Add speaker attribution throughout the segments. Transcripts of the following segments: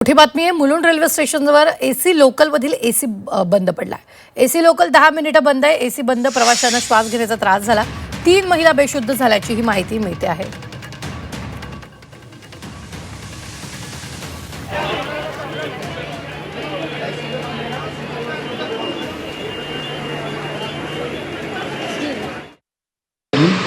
Speaker 1: मोठी बातमी आहे। मुलुंड रेल्वे स्टेशनवर एसी लोकलमधील एसी बंद पडलाय। एसी लोकल 10 मिनिटं बंद आहे। एसी बंद, प्रवाशांना श्वास घेण्याचा त्रास झाला। 3 महिला बेशुद्ध झाल्याची ही माहिती मिळते आहे।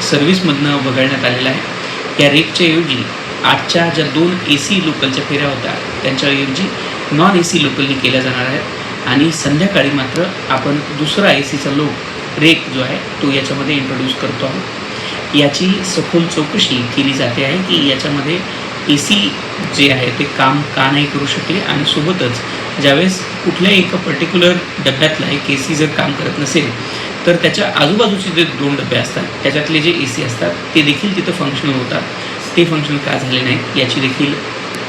Speaker 2: सर्व्हिसमधनं वगळण्यात आलेला आहे। या रेटच्या ऐवजी आजच्या ज्या 2 AC लोकलच्या फेऱ्या होत्या त्यांच्याऐवजी नॉन AC लोकलनी केल्या जाणार आहेत आणि संध्याकाळी मात्र आपण दुसरा ACचा रेट जो आहे तो याच्यामध्ये इंट्रोड्यूस करतो आहोत। याची सखोल चौकशी केली जाते आहे की याच्यामध्ये AC जे आहे ते काम का नाही करू शकले आणि सोबतच ज्यावेळेस कुठल्याही एका पर्टिक्युलर डब्यातला एक AC जर काम करत नसेल तर त्याच्या आजूबाजूचे जे 2 डबे असतात त्याच्यातले जे AC असतात ते देखील तिथं फंक्शनल होतात। ते फंक्शनल का झाले नाही याची देखील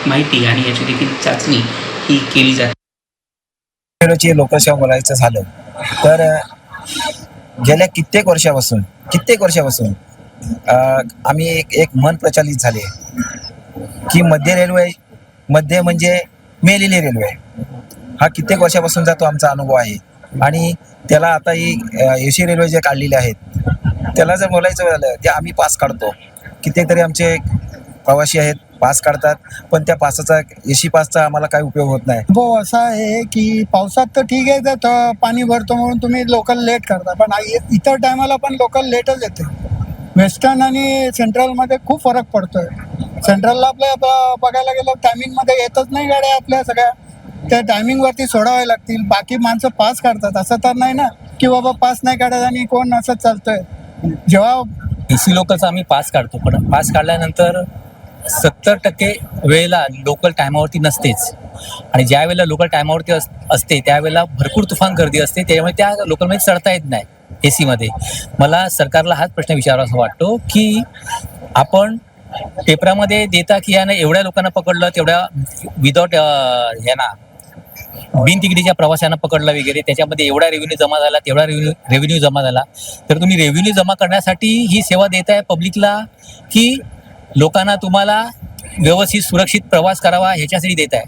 Speaker 2: माहिती आणि याची देखील चाचणी ही केली जाते।
Speaker 3: लोकल सेवा बोलायचं झालं तर गेल्या कित्येक वर्षापासून आम्ही एक मन प्रचलित झाले की मध्य रेल्वे म्हणजे मेलेली रेल्वे हा कित्येक वर्षापासून तो आमचा अनुभव आहे। आणि त्याला आता ही AC रेल्वे जे काढलेले आहेत त्याला जर बोलायचं झालं ते आम्ही पास काढतो। कित्येक तरी आमचे प्रवासी आहेत पास काढतात, पण त्या पासाचा AC पासचा आम्हाला काही उपयोग होत नाही।
Speaker 4: हो, असं आहे की पावसात तर ठीक आहे तर पाणी भरतो म्हणून तुम्ही लोकल लेट करता, पण इतर टायमाला पण लोकल लेटच येते। वेस्टर्न आणि सेंट्रलमध्ये खूप फरक पडतोय। सेंट्रलला आपल्या बघायला गेलं टायमिंगमध्ये येतच नाही गाड्या आपल्या सगळ्या, त्या टायमिंगवरती सोडावे लागतील। बाकी माणसं पास काढतात, असं तर नाही ना की बाबा पास नाही काढत आणि कोण असं चालतंय। जेव्हा
Speaker 5: AC लोकलचा आम्ही पास काढतो, पण पास काढल्यानंतर 70% वेळेला लोकल टायमावरती नसतेच आणि ज्या वेळेला लोकल टायमावरती असते त्यावेळेला भरपूर तुफान गर्दी असते, त्यामुळे त्या लोकलमध्ये चढता येत नाही AC मध्ये। मला सरकारला हाच प्रश्न विचारावा वाटतो की आपण पेपरामध्ये देता की यानं एवढ्या लोकांना पकडलं, तेवढ्या विदाउट बिनतिकिटीच्या प्रवाशांना पकडलं वगैरे, त्याच्यामध्ये एवढा रेव्हेन्यू जमा झाला, तेवढा रेव्हेन्यू जमा झाला, तर तुम्ही रेव्हेन्यू जमा करण्यासाठी ही सेवा देताय पब्लिकला की लोकांना तुम्हाला व्यवस्थित सुरक्षित प्रवास करावा ह्याच्यासाठी देताय?